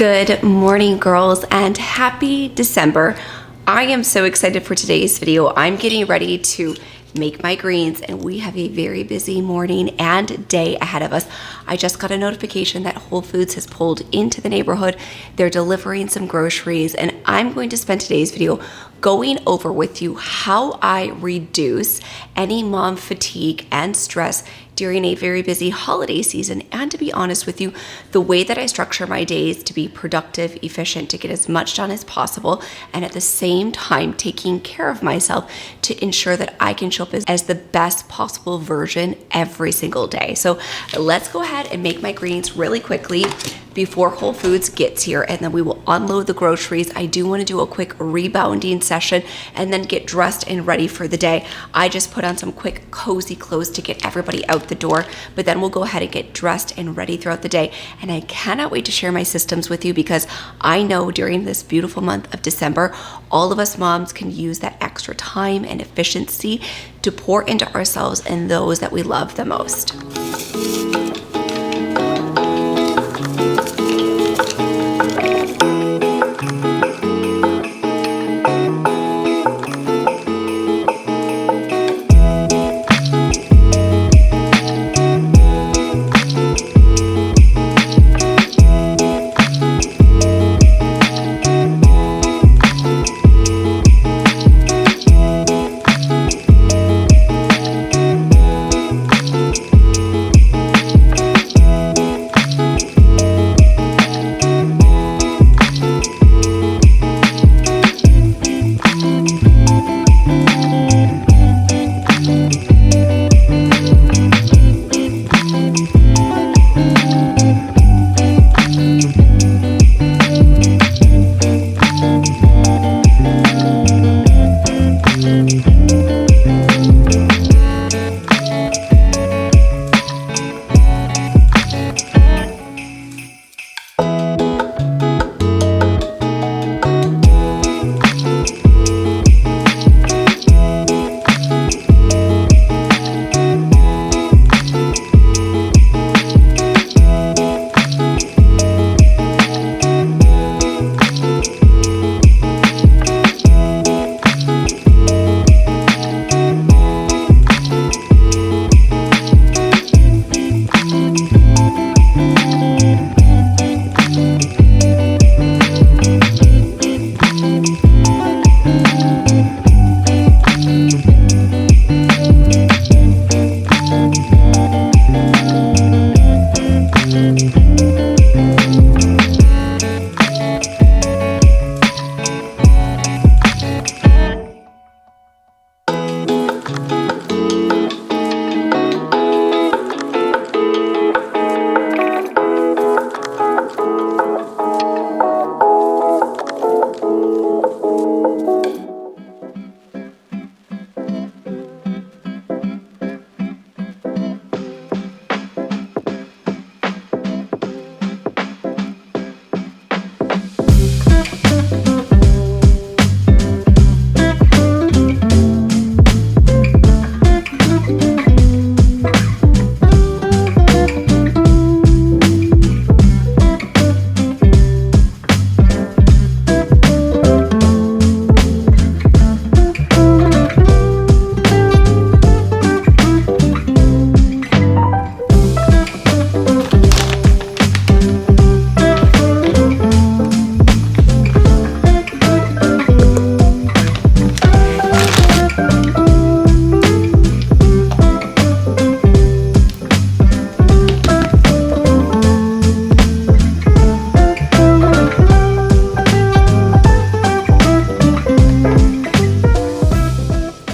Good morning, girls, and happy December. I am so excited for today's video. I'm getting ready to make my greens, and we have a very busy morning and day ahead of us. I just got a notification that Whole Foods has pulled into the neighborhood. They're delivering some groceries, and I'm going to spend today's video going over with you how I reduce any mom fatigue and stress during a very busy holiday season, and to be honest with you, the way that I structure my days to be productive, efficient, to get as much done as possible, and at the same time taking care of myself to ensure that I can show up as the best possible version every single day. So let's go ahead and make my greens really quickly before Whole Foods gets here, and then we will unload the groceries. I do want to do a quick rebounding session and then get dressed and ready for the day. I just put on some quick cozy clothes to get everybody out the door, but then we'll go ahead and get dressed and ready throughout the day. And I cannot wait to share my systems with you, because I know during this beautiful month of December, all of us moms can use that extra time and efficiency to pour into ourselves and those that we love the most.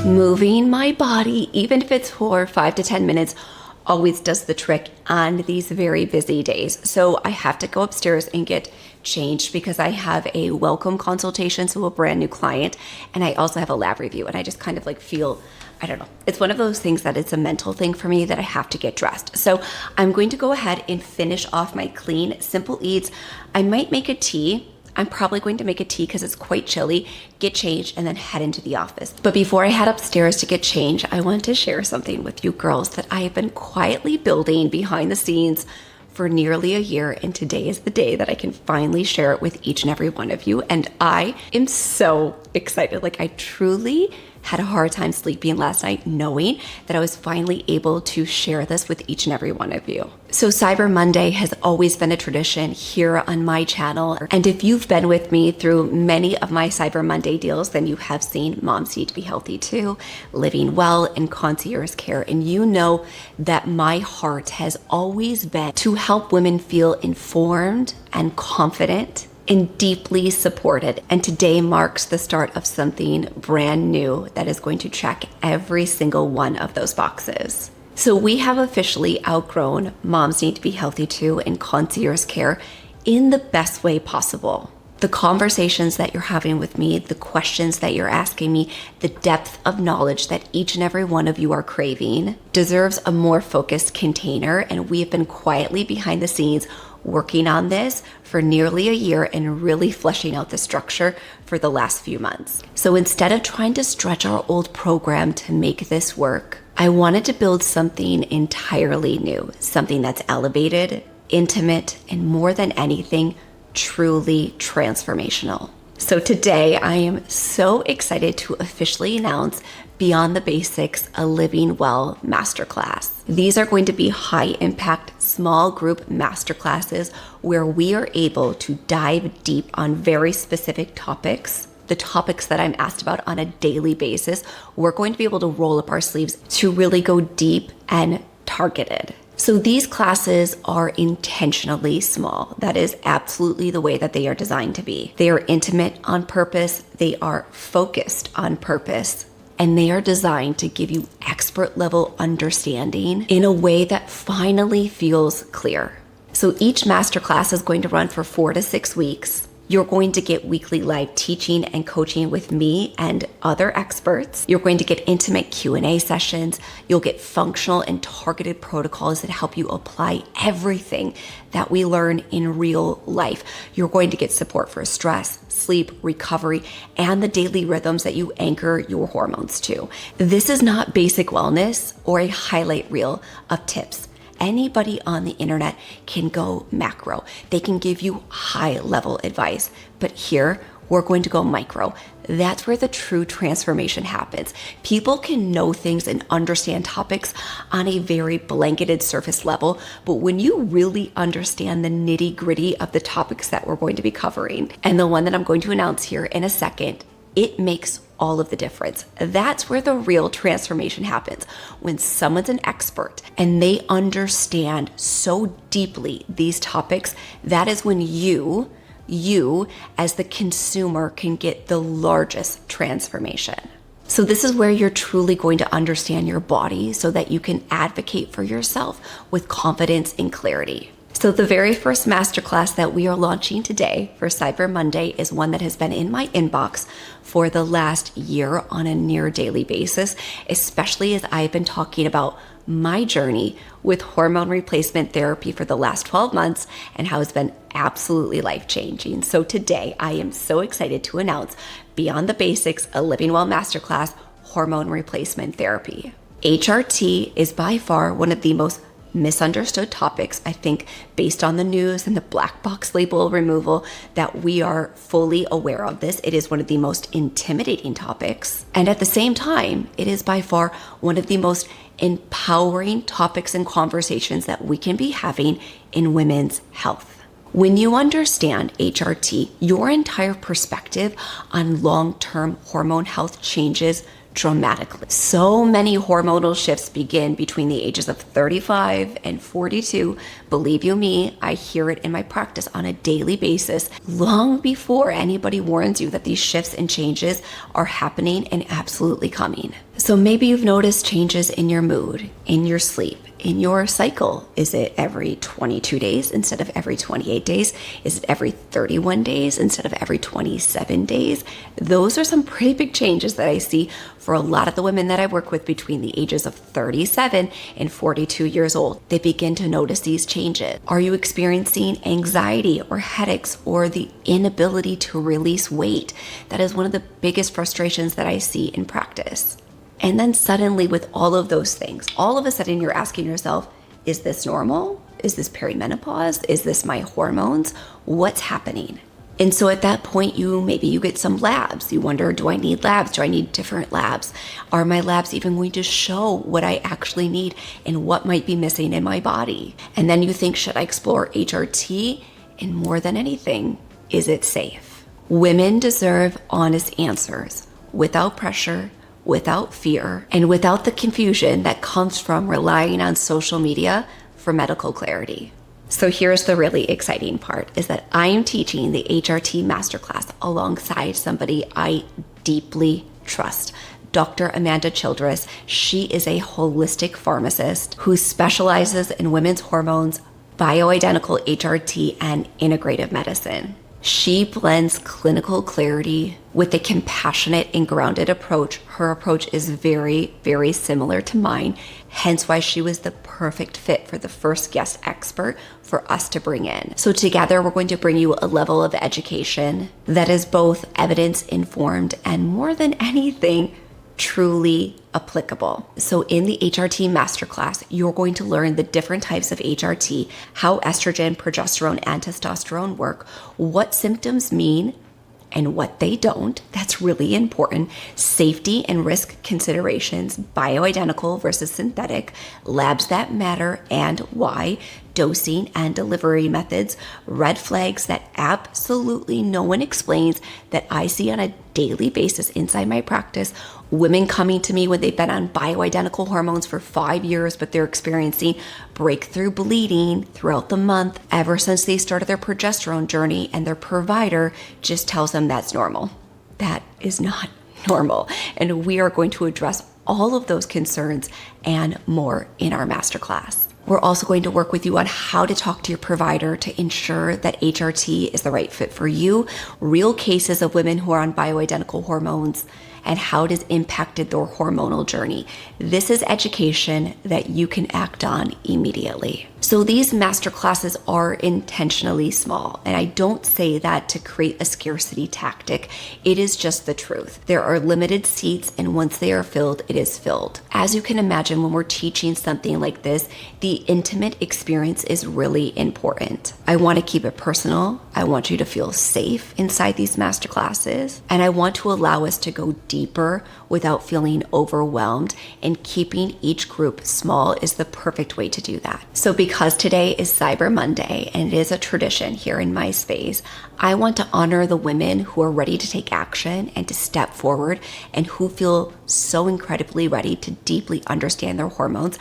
Moving my body, even if it's for 5 to 10 minutes, always does the trick on these very busy days. So I have to go upstairs and get changed because I have a welcome consultation, so a brand new client, and I also have a lab review, and I just kind of like feel, I don't know, it's one of those things that it's a mental thing for me that I have to get dressed. So I'm going to go ahead and finish off my clean, simple eats. I might make a tea. I'm probably going to make a tea because it's quite chilly, get changed, and then head into the office. But before I head upstairs to get changed, I want to share something with you girls that I have been quietly building behind the scenes for nearly a year, and today is the day that I can finally share it with each and every one of you. And I am so excited. Like, I truly had a hard time sleeping last night knowing that I was finally able to share this with each and every one of you. So Cyber Monday has always been a tradition here on my channel. And if you've been with me through many of my Cyber Monday deals, then you have seen Moms Need to Be Healthy Too, Living Well, and Concierge Care. And you know that my heart has always been to help women feel informed and confident and deeply supported. And today marks the start of something brand new that is going to check every single one of those boxes. So we have officially outgrown Moms Need to Be Healthy Too and Concierge Care in the best way possible. The conversations that you're having with me, the questions that you're asking me, the depth of knowledge that each and every one of you are craving deserves a more focused container. And we have been quietly behind the scenes working on this for nearly a year and really fleshing out the structure for the last few months. So instead of trying to stretch our old program to make this work, I wanted to build something entirely new, something that's elevated, intimate, and more than anything, truly transformational. So today I am so excited to officially announce Beyond the Basics, a Living Well masterclass. These are going to be high impact, small group masterclasses where we are able to dive deep on very specific topics, the topics that I'm asked about on a daily basis. We're going to be able to roll up our sleeves to really go deep and targeted. So these classes are intentionally small. That is absolutely the way that they are designed to be. They are intimate on purpose. They are focused on purpose. And they are designed to give you expert level understanding in a way that finally feels clear. So each masterclass is going to run for 4 to 6 weeks. You're going to get weekly live teaching and coaching with me and other experts. You're going to get intimate Q&A sessions. You'll get functional and targeted protocols that help you apply everything that we learn in real life. You're going to get support for stress, sleep, recovery, and the daily rhythms that you anchor your hormones to. This is not basic wellness or a highlight reel of tips. Anybody on the internet can go macro. They can give you high level advice, but here we're going to go micro. That's where the true transformation happens. People can know things and understand topics on a very blanketed surface level, but when you really understand the nitty gritty of the topics that we're going to be covering, and the one that I'm going to announce here in a second, it makes all of the difference. That's where the real transformation happens. When someone's an expert and they understand so deeply these topics, that is when you as the consumer can get the largest transformation. So this is where you're truly going to understand your body so that you can advocate for yourself with confidence and clarity. So the very first masterclass that we are launching today for Cyber Monday is one that has been in my inbox for the last year on a near daily basis, especially as I've been talking about my journey with hormone replacement therapy for the last 12 months and how it's been absolutely life-changing. So today I am so excited to announce Beyond the Basics, a Living Well masterclass, hormone replacement therapy. HRT is by far one of the most misunderstood topics, I think, based on the news and the black box label removal, that we are fully aware of this. It is one of the most intimidating topics. And at the same time, it is by far one of the most empowering topics and conversations that we can be having in women's health. When you understand HRT, your entire perspective on long-term hormone health changes dramatically. So many hormonal shifts begin between the ages of 35 and 42. Believe you me, I hear it in my practice on a daily basis, long before anybody warns you that these shifts and changes are happening and absolutely coming. So maybe you've noticed changes in your mood, in your sleep, in your cycle. Is it every 22 days instead of every 28 days? Is it every 31 days instead of every 27 days? Those are some pretty big changes that I see for a lot of the women that I work with between the ages of 37 and 42 years old. They begin to notice these changes. Are you experiencing anxiety or headaches or the inability to release weight? That is one of the biggest frustrations that I see in practice. And then suddenly, with all of those things, all of a sudden you're asking yourself, is this normal Is this perimenopause? Is this my hormones? What's happening? And so at that point, maybe you get some labs. You wonder, do I need labs? Do I need different labs? Are my labs even going to show what I actually need and what might be missing in my body? And then you think, should I explore HRT? And more than anything, is it safe? Women deserve honest answers without pressure, without fear, and without the confusion that comes from relying on social media for medical clarity. So here's the really exciting part, is that I am teaching the HRT Masterclass alongside somebody I deeply trust, Dr. Amanda Childress. She is a holistic pharmacist who specializes in women's hormones, bioidentical HRT, and integrative medicine. She blends clinical clarity with a compassionate and grounded approach. Her approach is very, very similar to mine, hence why she was the perfect fit for the first guest expert for us to bring in. So together, we're going to bring you a level of education that is both evidence-informed and, more than anything, truly applicable. So in the HRT Masterclass, you're going to learn the different types of HRT, how estrogen, progesterone, and testosterone work, what symptoms mean and what they don't. That's really important. Safety and risk considerations, bioidentical versus synthetic, labs that matter and why, dosing and delivery methods, red flags that absolutely no one explains that I see on a daily basis inside my practice, women coming to me when they've been on bioidentical hormones for 5 years, but they're experiencing breakthrough bleeding throughout the month ever since they started their progesterone journey, and their provider just tells them that's normal. That is not normal. And we are going to address all of those concerns and more in our masterclass. We're also going to work with you on how to talk to your provider to ensure that HRT is the right fit for you, real cases of women who are on bioidentical hormones, and how it has impacted their hormonal journey. This is education that you can act on immediately. So these masterclasses are intentionally small, and I don't say that to create a scarcity tactic. It is just the truth. There are limited seats, and once they are filled, it is filled. As you can imagine, when we're teaching something like this, the intimate experience is really important. I want to keep it personal. I want you to feel safe inside these masterclasses, and I want to allow us to go deeper without feeling overwhelmed, and keeping each group small is the perfect way to do that. So because today is Cyber Monday and it is a tradition here in my space, I want to honor the women who are ready to take action and to step forward, and who feel so incredibly ready to deeply understand their hormones,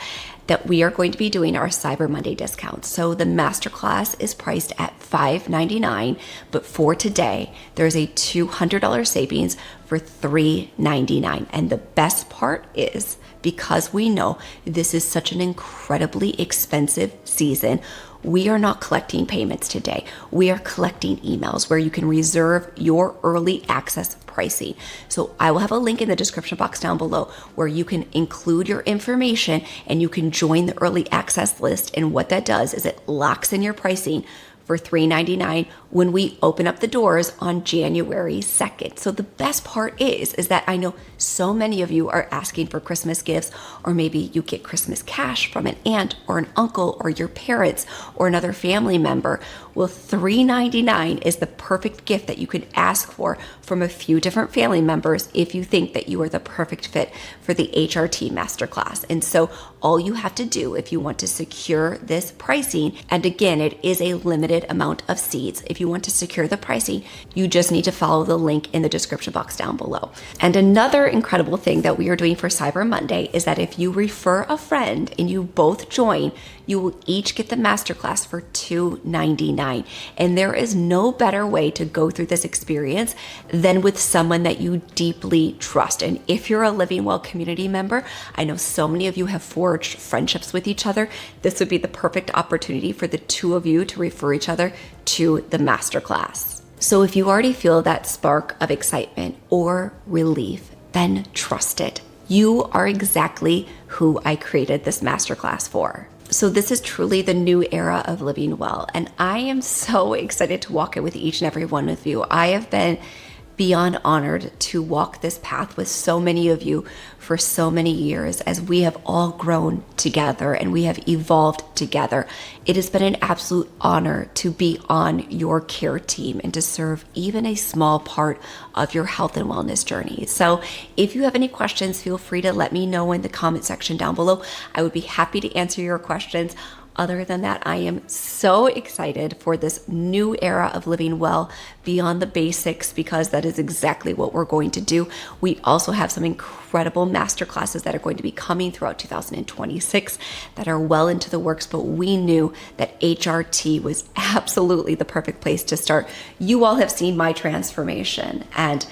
that we are going to be doing our Cyber Monday discount. So the masterclass is priced at $599, but for today, there's a $200 savings for $399. And the best part is, because we know this is such an incredibly expensive season, we are not collecting payments today. We are collecting emails where you can reserve your early access pricing. So I will have a link in the description box down below where you can include your information and you can join the early access list. And what that does is it locks in your pricing for $399 when we open up the doors on January 2nd. So the best part is that I know so many of you are asking for Christmas gifts, or maybe you get Christmas cash from an aunt or an uncle or your parents or another family member. Well, $399 is the perfect gift that you could ask for from a few different family members if you think that you are the perfect fit for the HRT Masterclass. And so all you have to do if you want to secure this pricing, and again, it is a limited amount of seats. If you want to secure the pricing, you just need to follow the link in the description box down below. And another incredible thing that we are doing for Cyber Monday is that if you refer a friend and you both join, you will each get the masterclass for $299. And there is no better way to go through this experience than with someone that you deeply trust. And if you're a Living Well community member, I know so many of you have forged friendships with each other. This would be the perfect opportunity for the two of you to refer each other to the masterclass. So if you already feel that spark of excitement or relief, then trust it. You are exactly who I created this masterclass for. So this is truly the new era of Living Well, and I am so excited to walk it with each and every one of you. I have been beyond honored to walk this path with so many of you for so many years as we have all grown together and we have evolved together. It has been an absolute honor to be on your care team and to serve even a small part of your health and wellness journey. So if you have any questions, feel free to let me know in the comment section down below. I would be happy to answer your questions. Other than that, I am so excited for this new era of living well beyond the basics, because that is exactly what we're going to do. We also have some incredible masterclasses that are going to be coming throughout 2026 that are well into the works, but we knew that HRT was absolutely the perfect place to start. You all have seen my transformation, and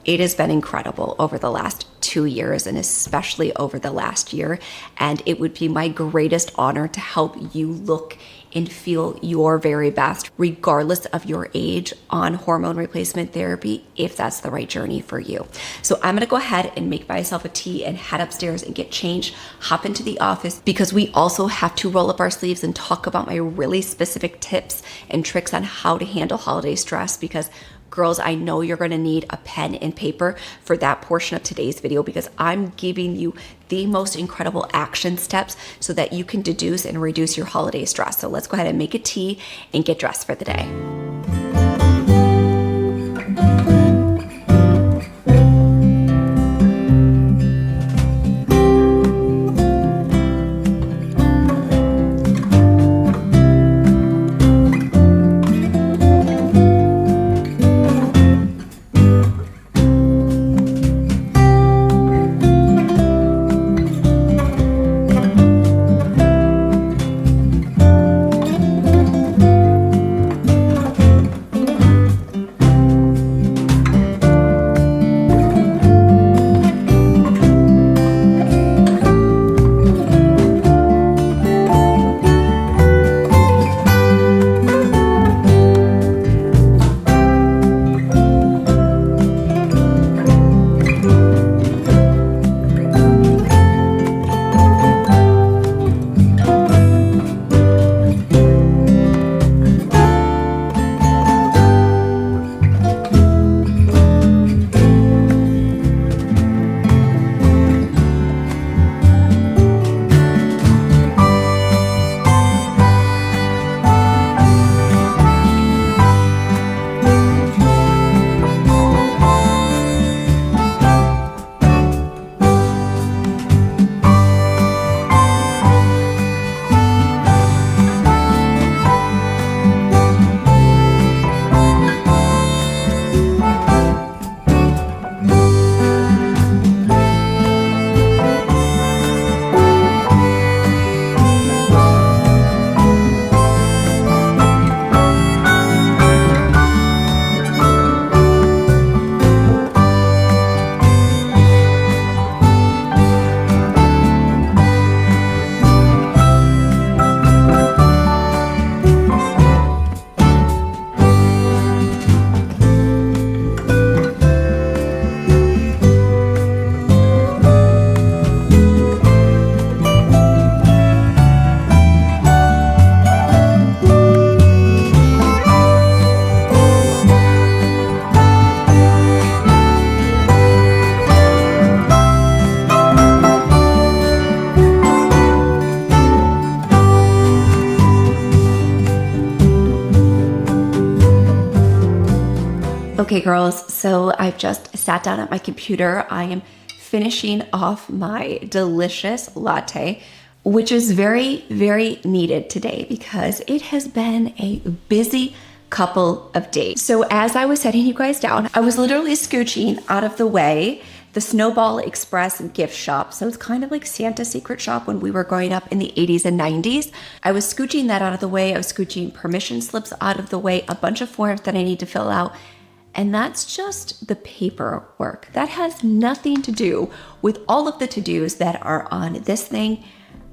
it has been incredible over the last 2 years and especially over the last year. And it would be my greatest honor to help you look and feel your very best, regardless of your age, on hormone replacement therapy, if that's the right journey for you. So I'm gonna go ahead and make myself a tea and head upstairs and get changed, hop into the office, because we also have to roll up our sleeves and talk about my really specific tips and tricks on how to handle holiday stress. Because girls, I know you're gonna need a pen and paper for that portion of today's video, because I'm giving you the most incredible action steps so that you can deduce and reduce your holiday stress. So let's go ahead and make a tea and get dressed for the day. Okay, girls, so I've just sat down at my computer. I am finishing off my delicious latte, which is very, very needed today because it has been a busy couple of days. So as I was setting you guys down, I was literally scooching out of the way the Snowball Express gift shop. So it's kind of like Santa's secret shop when we were growing up in the 80s and 90s. I was scooching that out of the way. I was scooching permission slips out of the way, a bunch of forms that I need to fill out. And that's just the paperwork. That has nothing to do with all of the to-dos that are on this thing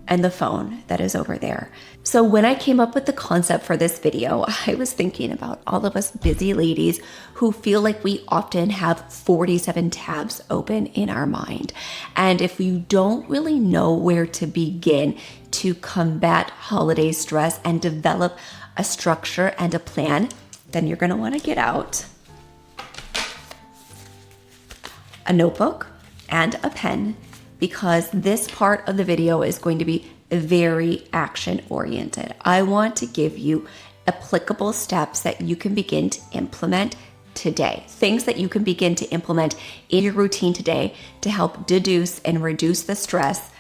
and the phone that is over there. So when I came up with the concept for this video, I was thinking about all of us busy ladies who feel like we often have 47 tabs open in our mind. And if you don't really know where to begin to combat holiday stress and develop a structure and a plan, then you're gonna wanna get out a notebook and a pen because this part of the video is going to be very action oriented. I want to give you applicable steps that you can begin to implement today. Things that you can begin to implement in your routine today to help deduce and reduce the stress.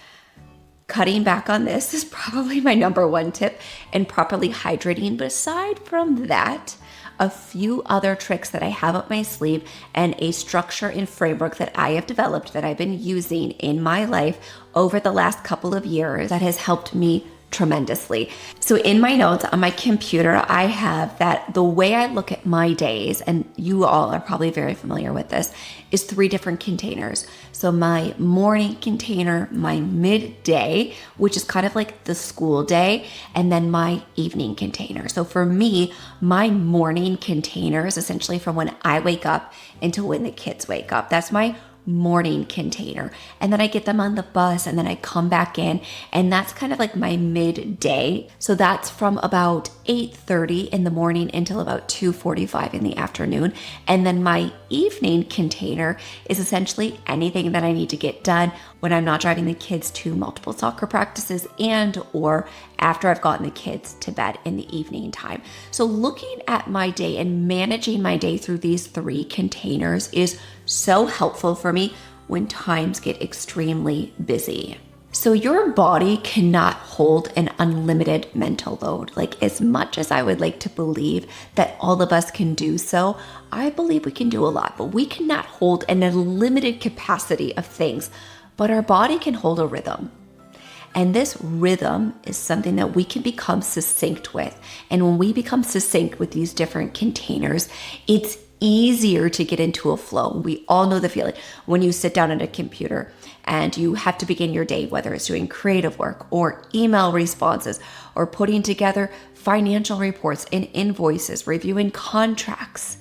Cutting back on this is probably my number one tip, and properly hydrating. But aside from that, a few other tricks that I have up my sleeve and a structure and framework that I have developed that I've been using in my life over the last couple of years that has helped me tremendously. So in my notes on my computer, I have that the way I look at my days, and you all are probably very familiar with this, is 3 different containers. So my morning container, my midday, which is kind of like the school day, and then my evening container. So for me, my morning container is essentially from when I wake up until when the kids wake up. That's my morning container. And then I get them on the bus and then I come back in, and that's kind of like my midday. So that's from about 8:30 in the morning until about 2:45 in the afternoon. And then my evening container is essentially anything that I need to get done when I'm not driving the kids to multiple soccer practices and or after I've gotten the kids to bed in the evening time. So looking at my day and managing my day through these 3 containers is so helpful for me when times get extremely busy. So your body cannot hold an unlimited mental load. Like, as much as I would like to believe that all of us can do so, I believe we can do a lot, but we cannot hold an unlimited capacity of things. But our body can hold a rhythm. And this rhythm is something that we can become succinct with. And when we become succinct with these different containers, it's easier to get into a flow. We all know the feeling when you sit down at a computer and you have to begin your day, whether it's doing creative work or email responses or putting together financial reports and invoices, reviewing contracts.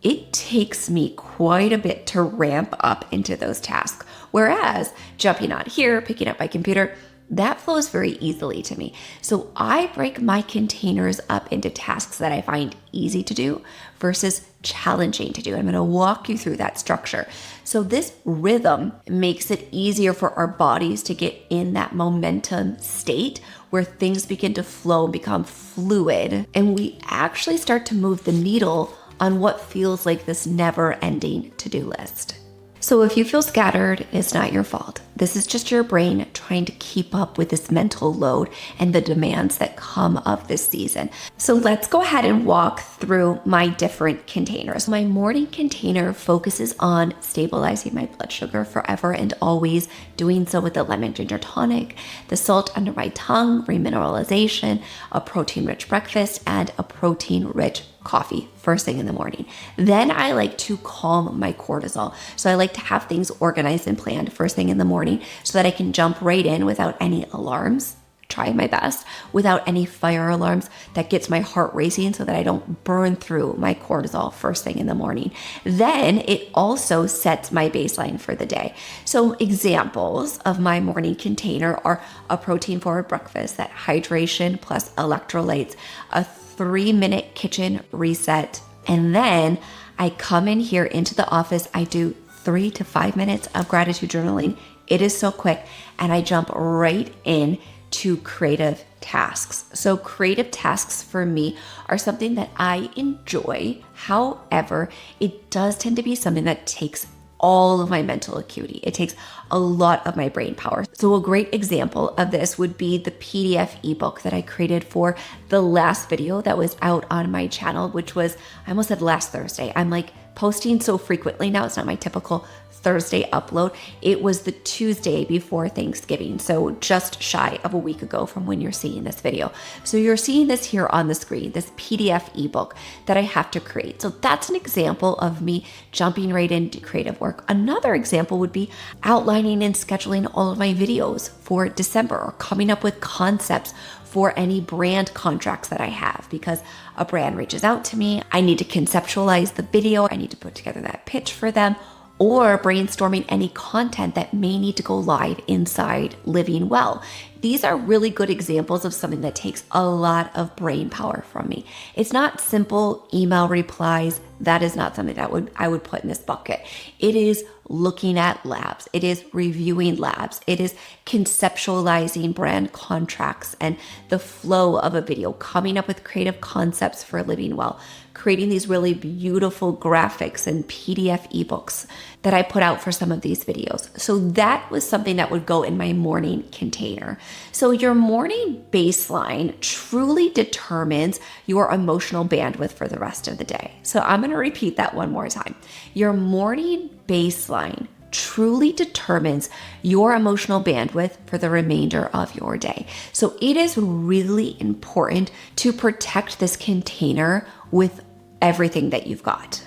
It takes me quite a bit to ramp up into those tasks. Whereas jumping on here, picking up my computer, that flows very easily to me. So I break my containers up into tasks that I find easy to do versus challenging to do. I'm going to walk you through that structure. So this rhythm makes it easier for our bodies to get in that momentum state where things begin to flow and become fluid. And we actually start to move the needle on what feels like this never-ending to-do list. So if you feel scattered, it's not your fault. This is just your brain trying to keep up with this mental load and the demands that come of this season. So let's go ahead and walk through my different containers. My morning container focuses on stabilizing my blood sugar forever and always, doing so with the lemon ginger tonic, the salt under my tongue, remineralization, a protein-rich breakfast, and a protein-rich coffee first thing in the morning. Then I like to calm my cortisol. So I like to have things organized and planned first thing in the morning so that I can jump right in without any alarms. Try my best without any fire alarms. That gets my heart racing so that I don't burn through my cortisol first thing in the morning. Then it also sets my baseline for the day. So examples of my morning container are a protein forward breakfast, that hydration plus electrolytes, a 3-minute kitchen reset. And then I come in here into the office. I do 3 to 5 minutes of gratitude journaling. It is so quick. And I jump right in to creative tasks. So creative tasks for me are something that I enjoy. However, it does tend to be something that takes all of my mental acuity. It takes a lot of my brain power. So a great example of this would be the PDF ebook that I created for the last video that was out on my channel, which was, I almost said last Thursday. I'm like posting so frequently now, it's not my typical Thursday upload. It was the Tuesday before Thanksgiving, so just shy of a week ago from when you're seeing this video. So you're seeing this here on the screen, this PDF ebook that I have to create. So that's an example of me jumping right into creative work. Another example would be outlining and scheduling all of my videos for December, or coming up with concepts for any brand contracts that I have, because a brand reaches out to me. I need to conceptualize the video. I need to put together that pitch for them, or brainstorming any content that may need to go live inside Living Well. These are really good examples of something that takes a lot of brain power from me. It's not simple email replies. That is not something that I would put in this bucket. It is looking at labs. It is reviewing labs. It is conceptualizing brand contracts and the flow of a video, coming up with creative concepts for living well, creating these really beautiful graphics and PDF ebooks that I put out for some of these videos. So that was something that would go in my morning container. So your morning baseline truly determines your emotional bandwidth for the rest of the day. So I'm going to repeat that one more time. Your morning baseline truly determines your emotional bandwidth for the remainder of your day. So it is really important to protect this container with everything that you've got.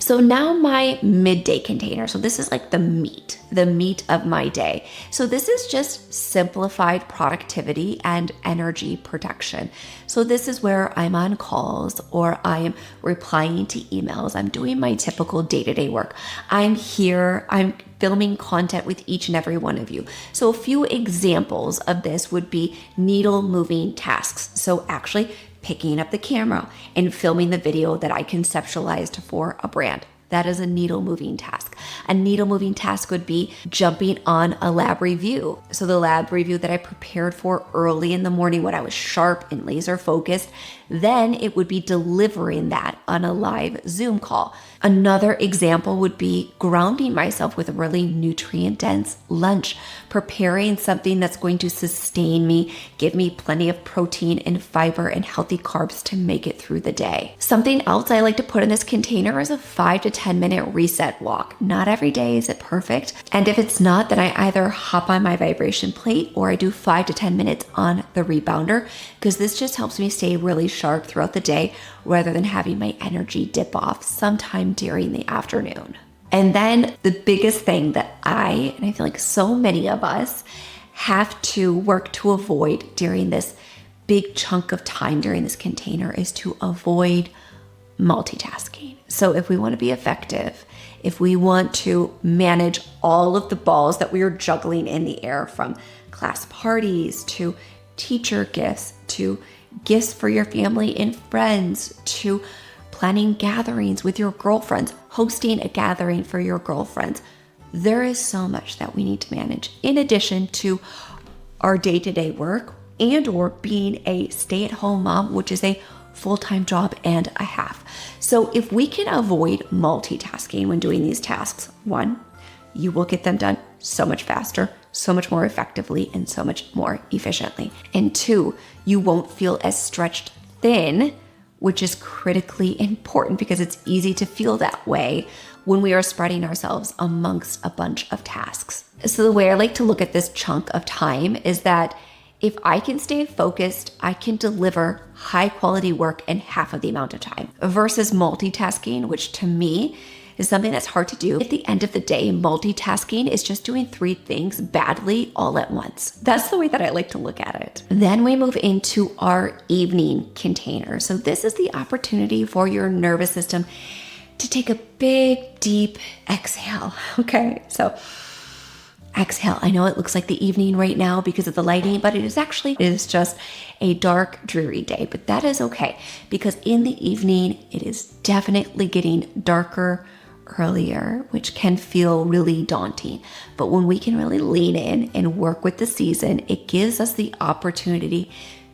So now my midday container. So this is like the meat of my day. So this is just simplified productivity and energy protection. So this is where I'm on calls or I am replying to emails. I'm doing my typical day-to-day work. I'm here, I'm filming content with each and every one of you. So a few examples of this would be needle moving tasks. So actually picking up the camera and filming the video that I conceptualized for a brand. That is a needle moving task. A needle moving task would be jumping on a lab review. So the lab review that I prepared for early in the morning when I was sharp and laser focused, then it would be delivering that on a live Zoom call. Another example would be grounding myself with a really nutrient dense lunch, preparing something that's going to sustain me, give me plenty of protein and fiber and healthy carbs to make it through the day. Something else I like to put in this container is a 5 to 10 minute reset walk. Not every day is it perfect. And if it's not, then I either hop on my vibration plate or I do 5 to 10 minutes on the rebounder, because this just helps me stay really sharp throughout the day rather than having my energy dip off sometime during the afternoon. And then the biggest thing that I feel like so many of us have to work to avoid during this big chunk of time during this container is to avoid multitasking. So if we want to be effective, if we want to manage all of the balls that we are juggling in the air, from class parties to teacher gifts to gifts for your family and friends to planning gatherings with your girlfriends, hosting a gathering for your girlfriends, there is so much that we need to manage in addition to our day-to-day work and or being a stay-at-home mom, which is a full-time job and a half. So if we can avoid multitasking when doing these tasks, one, you will get them done so much faster, so much more effectively, and so much more efficiently. And two, you won't feel as stretched thin, which is critically important because it's easy to feel that way when we are spreading ourselves amongst a bunch of tasks. So the way I like to look at this chunk of time is that if I can stay focused, I can deliver high quality work in half of the amount of time versus multitasking, which to me is something that's hard to do. At the end of the day, multitasking is just doing 3 things badly all at once. That's the way that I like to look at it. Then we move into our evening container. So this is the opportunity for your nervous system to take a big, deep exhale. Okay, so exhale. I know it looks like the evening right now because of the lighting, but it is just a dark, dreary day. But that is okay because in the evening, it is definitely getting darker earlier, which can feel really daunting. But when we can really lean in and work with the season, it gives us the opportunity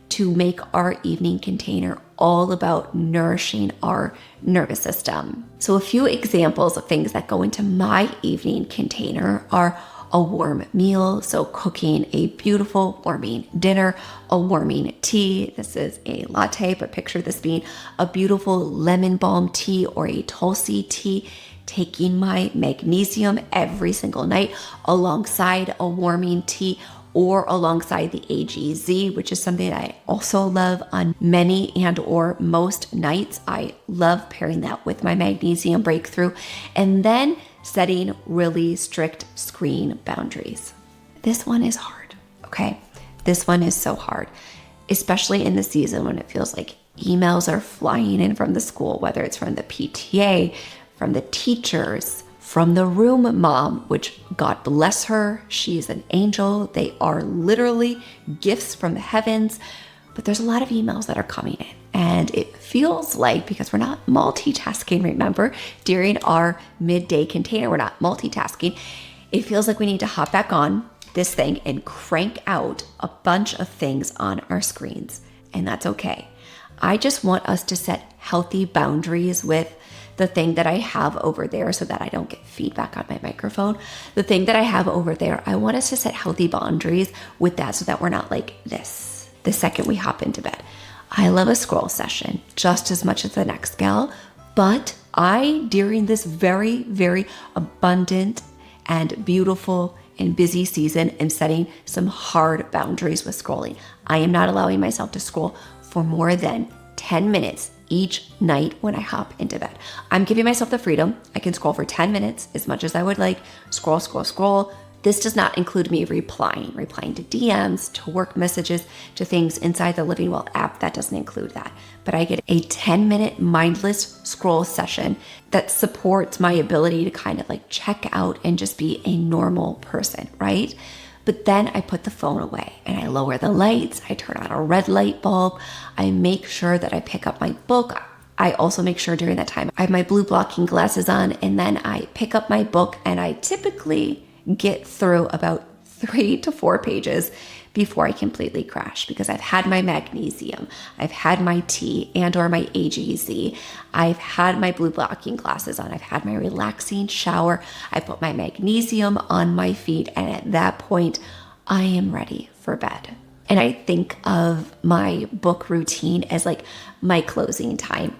to make our evening container all about nourishing our nervous system. So a few examples of things that go into my evening container are a warm meal, so cooking a beautiful warming dinner, a warming tea. This is a latte, but picture this being a beautiful lemon balm tea or a Tulsi tea. Taking my magnesium every single night alongside a warming tea or alongside the AGZ, which is something that I also love on many and or most nights. I love pairing that with my magnesium breakthrough. And then setting really strict screen boundaries. This one is hard, okay? This one is so hard, especially in the season when it feels like emails are flying in from the school, whether it's from the PTA, from the teachers, from the room mom, which God bless her, she's an angel. They are literally gifts from the heavens. but there's a lot of emails that are coming in. And it feels like, because we're not multitasking, remember, during our midday container, we're not multitasking. It feels like we need to hop back on this thing and crank out a bunch of things on our screens. And that's okay. I just want us to set healthy boundaries with the thing that I have over there so that I don't get feedback on my microphone. The thing that I have over there, I want us to set healthy boundaries with that so that we're not like this the second we hop into bed. I love a scroll session just as much as the next gal, but I, during this very, very abundant and beautiful and busy season, am setting some hard boundaries with scrolling. I am not allowing myself to scroll for more than 10 minutes each night when I hop into bed. I'm giving myself the freedom. I can scroll for 10 minutes as much as I would like. Scroll, scroll, scroll. This does not include me replying to DMs, to work messages, to things inside the Living Well app. That doesn't include that. But I get a 10-minute mindless scroll session that supports my ability to kind of like check out and just be a normal person, right? But then I put the phone away and I lower the lights. I turn on a red light bulb. I make sure that I pick up my book. I also make sure during that time I have my blue blocking glasses on, and then I pick up my book, and I typically get through about 3 to 4 pages before I completely crash, because I've had my magnesium, I've had my tea and or my AGZ, I've had my blue blocking glasses on, I've had my relaxing shower, I put my magnesium on my feet, and at that point, I am ready for bed. And I think of my book routine as like my closing time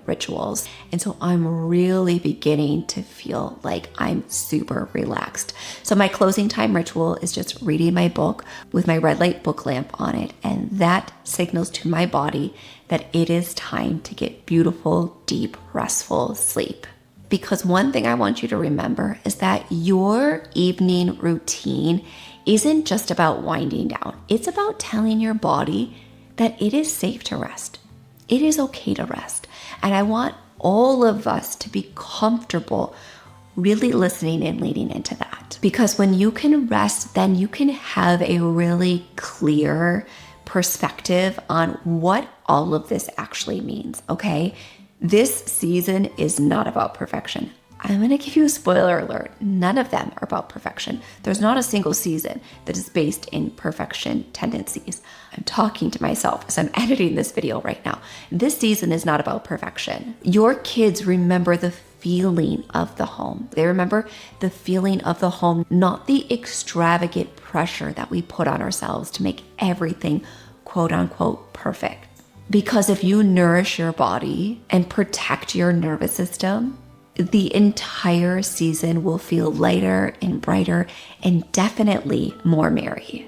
rituals. And so I'm really beginning to feel like I'm super relaxed. So my closing time ritual is just reading my book with my red light book lamp on it. And that signals to my body that it is time to get beautiful, deep, restful sleep. Because one thing I want you to remember is that your evening routine isn't just about winding down. It's about telling your body that it is safe to rest. It is okay to rest. And I want all of us to be comfortable really listening and leaning into that. Because when you can rest, then you can have a really clear perspective on what all of this actually means, okay? This season is not about perfection. I'm going to give you a spoiler alert. None of them are about perfection. There's not a single season that is based in perfection tendencies. I'm talking to myself as I'm editing this video right now. This season is not about perfection. Your kids remember the feeling of the home. They remember the feeling of the home, not the extravagant pressure that we put on ourselves to make everything quote unquote perfect. Because if you nourish your body and protect your nervous system, the entire season will feel lighter and brighter and definitely more merry.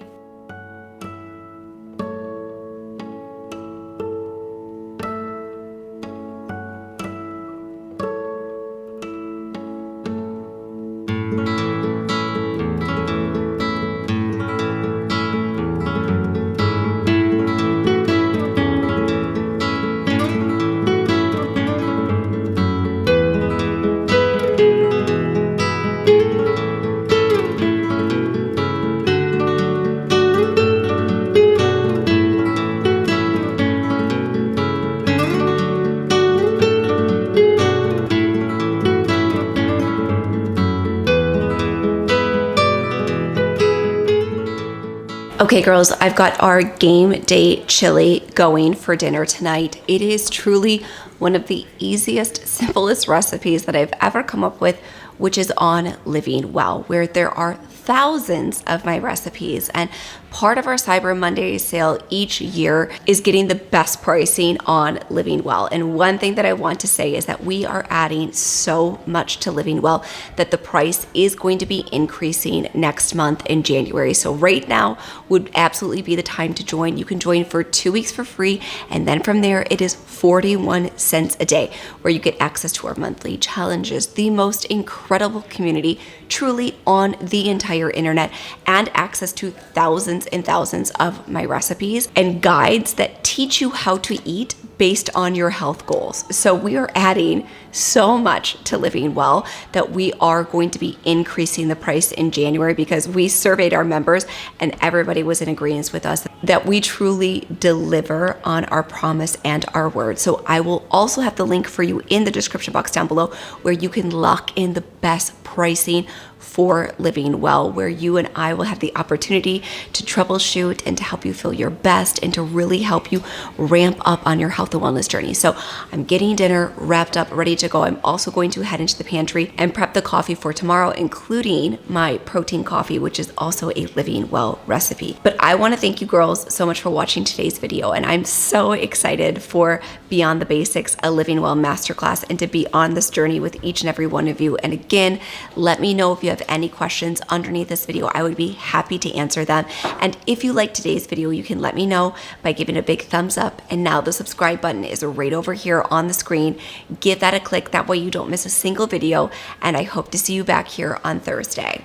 Okay, girls, I've got our game day chili going for dinner tonight. It is truly one of the easiest, simplest recipes that I've ever come up with, which is on Living Well, where there are thousands of my recipes. And part of our Cyber Monday sale each year is getting the best pricing on Living Well. And one thing that I want to say is that we are adding so much to Living Well that the price is going to be increasing next month in January. So right now would absolutely be the time to join. You can join for 2 weeks for free. And then from there, it is 41 cents a day, where you get access to our monthly challenges, the most incredible community truly on the entire internet, and access to thousands and thousands of my recipes and guides that teach you how to eat based on your health goals. So we are adding so much to Living Well that we are going to be increasing the price in January, because we surveyed our members and everybody was in agreement with us that we truly deliver on our promise and our word. So I will also have the link for you in the description box down below where you can lock in the best pricing for Living Well, where you and I will have the opportunity to troubleshoot and to help you feel your best and to really help you ramp up on your health and wellness journey. So I'm getting dinner wrapped up, ready to go. I'm also going to head into the pantry and prep the coffee for tomorrow, including my protein coffee, which is also a Living Well recipe. But I want to thank you girls so much for watching today's video, and I'm so excited for Beyond the Basics, a Living Well masterclass, and to be on this journey with each and every one of you. And again, let me know if you have any questions underneath this video. I would be happy to answer them. And if you like today's video, you can let me know by giving a big thumbs up. And now the subscribe button is right over here on the screen. Give that a click. That way you don't miss a single video. And I hope to see you back here on Thursday.